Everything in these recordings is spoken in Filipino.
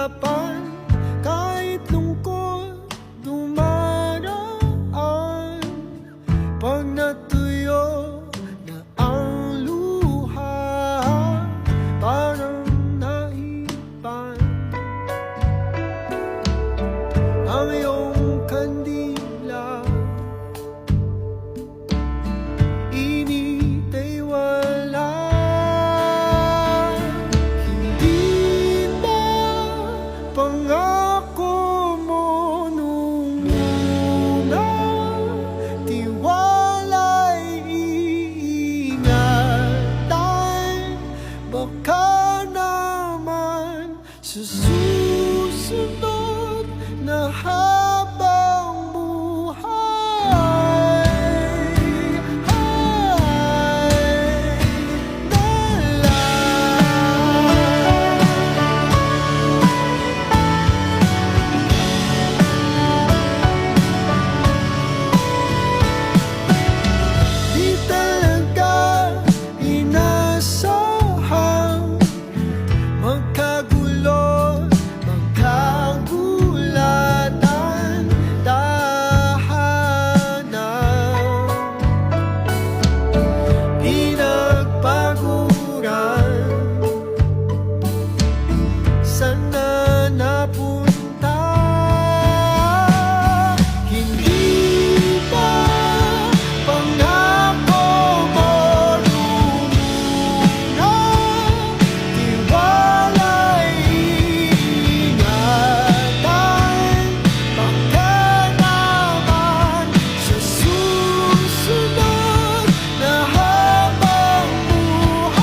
harapan. Kahit lungkot dumaraan, pag natuyo na ang luha, parang naipan ang iyong kandila. Init ay wala. Hindi ba pangako mo nung una, tiwala'y iingatan? Baka naman sa susunod na habang buhay di talaga inasahang magkagulo, magkagulatan, tahanan pinagpaguran. Sana napunta. Hindi ba pangako mo nung una, tiwala'y iingatan? Baka naman sa susunod na habang buhay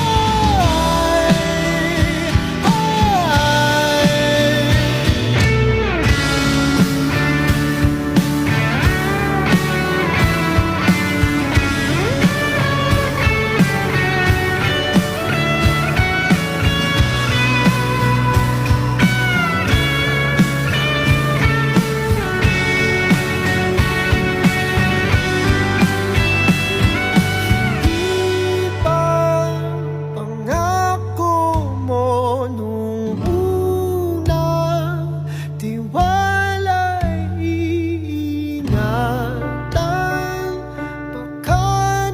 di ba pangako mo nung una, tiwala'y iingatan? Baka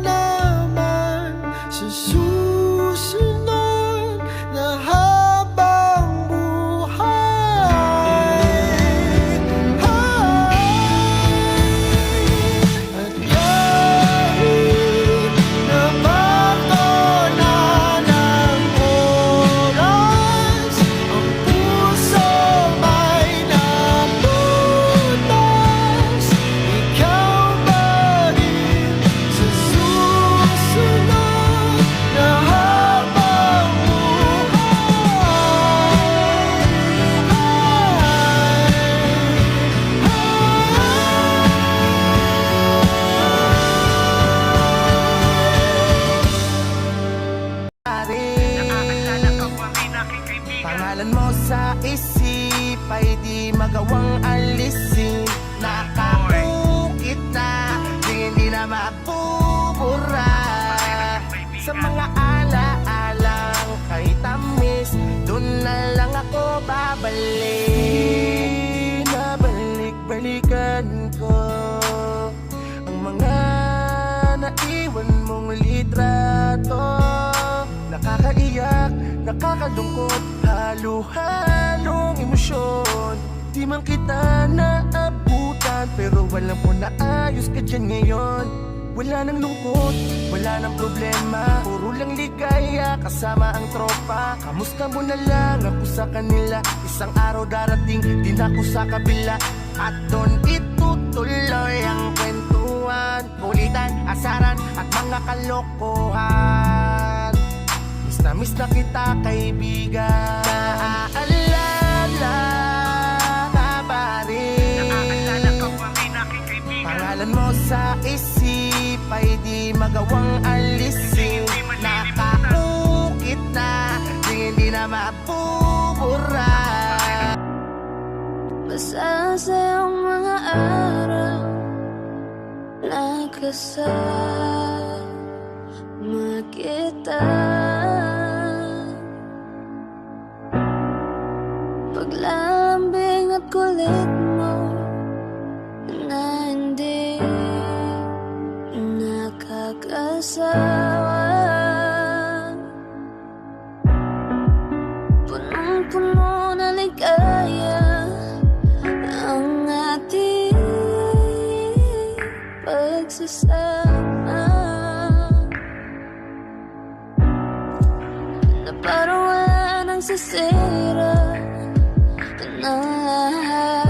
naman sa susunod na habang buhay at kahit na pagdala ng oras, ang puso may naputas. Ikaw pa rin sa susunod na habang Pangalan mo sa isip ay di magawang alisin. Nakaukit na, di hindi na mapupura. Sa mga ala-alang kay tamis, dun na lang ako babalik. Nabalik-balikan ko ang mga naiwan mong litrato. Nakakaiyak, nakakalungkot, halo-halong emosyon. Di man kita naabutan, pero walang po naayos ka dyan ngayon. Wala nang lungkot, wala nang problema, puro lang ligaya kasama ang tropa. Kamusta mo na lang ako sa kanila, isang araw darating din ako sa kabila. At doon itutuloy ang kwentuhan, kulitan, asaran at mga kalokohan. Miss na kita kaibigan, naaalala ka pa rin. Pangalan mo sa isip ay di magawang alisin. Nakaukit na, di hindi na mapupura. Masasayang mga araw na kasama kita. paglalambing at kulit mo na hindi nakakasawa. Punong-puno na ligaya ang ating pagsasama, na parang wala nang sisira ng lahat.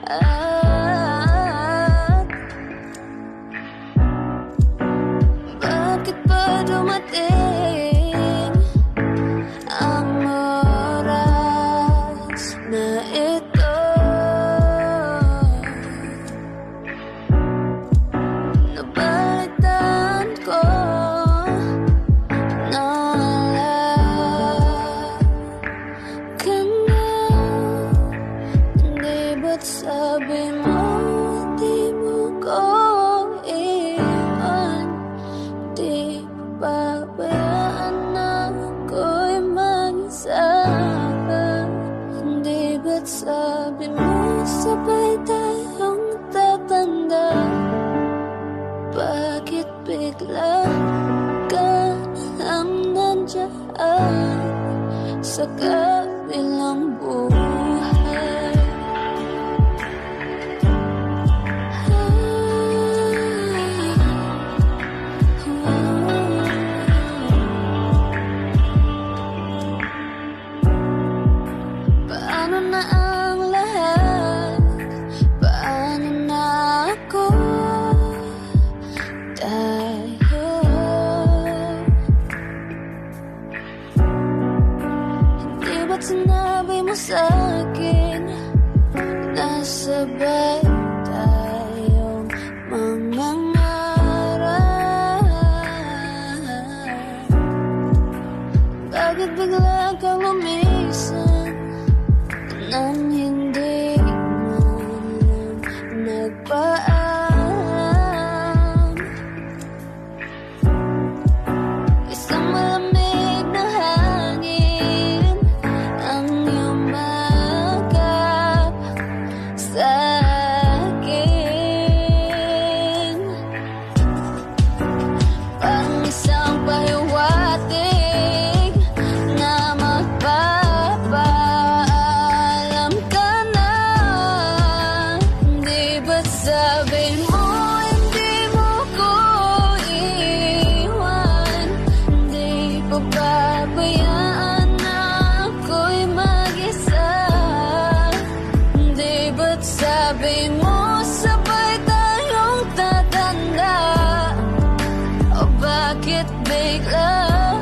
At bakit pa dumating ang oras na ito? Nabalitaan ko na wala ka na. Hindi ba't sabi mo di mo ko iwan? Di pabayaan na ako'y mag-isa. Hindi ba't sabi mo sabay tayong tatanda? Bakit bigla ka nalang nandiyan sa kabilang buhay? Paano na ang lahat? Paano na ako? Tayo hindi ba't sinabi mo sa'kin na sabay tayong mangangarap? Bakit bigla kang lumisan nang hindi mo lang nagpaalam? Isang malamig na hangin ang iyong magap sa akin, parang isang pahiwatig na magpapaalam ka na. Hindi ba't sabi mo hindi mo ko iwan? Hindi pa pabayaan na ako'y mag-isa? Hindi ba't sabi mo sabay tayong tatanda? O bakit bigla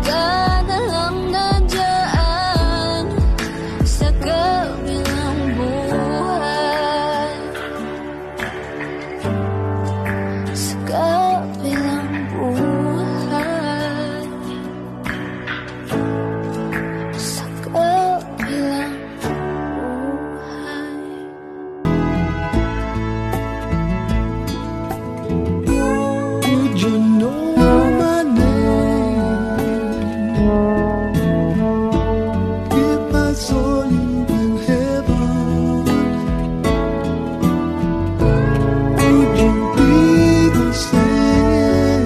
ka nalang nandiyan sa kabilang buhay? Sa kabilang buhay. Sa kabilang buhay. Would you know my name if I saw you in heaven? Would you be the same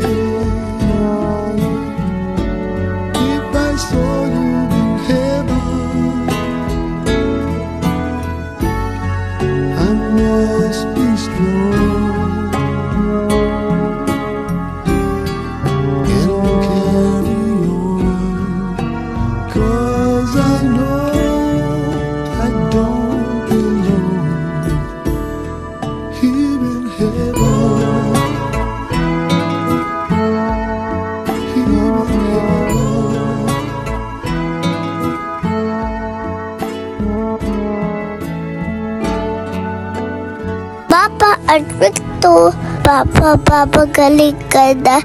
if I saw you in heaven? I must be strong and carry on, 'cause I know I don't belong here in heaven. Here in heaven. Papa, Arthur to. Papa, galing ka na.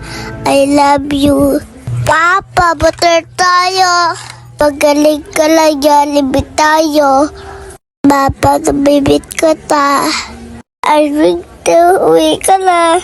I love you. Papa, butter tayo. Pagaling ka lang, Jollibee tayo. Papa, nabibit ka ta. Arthur to, uwi ka na.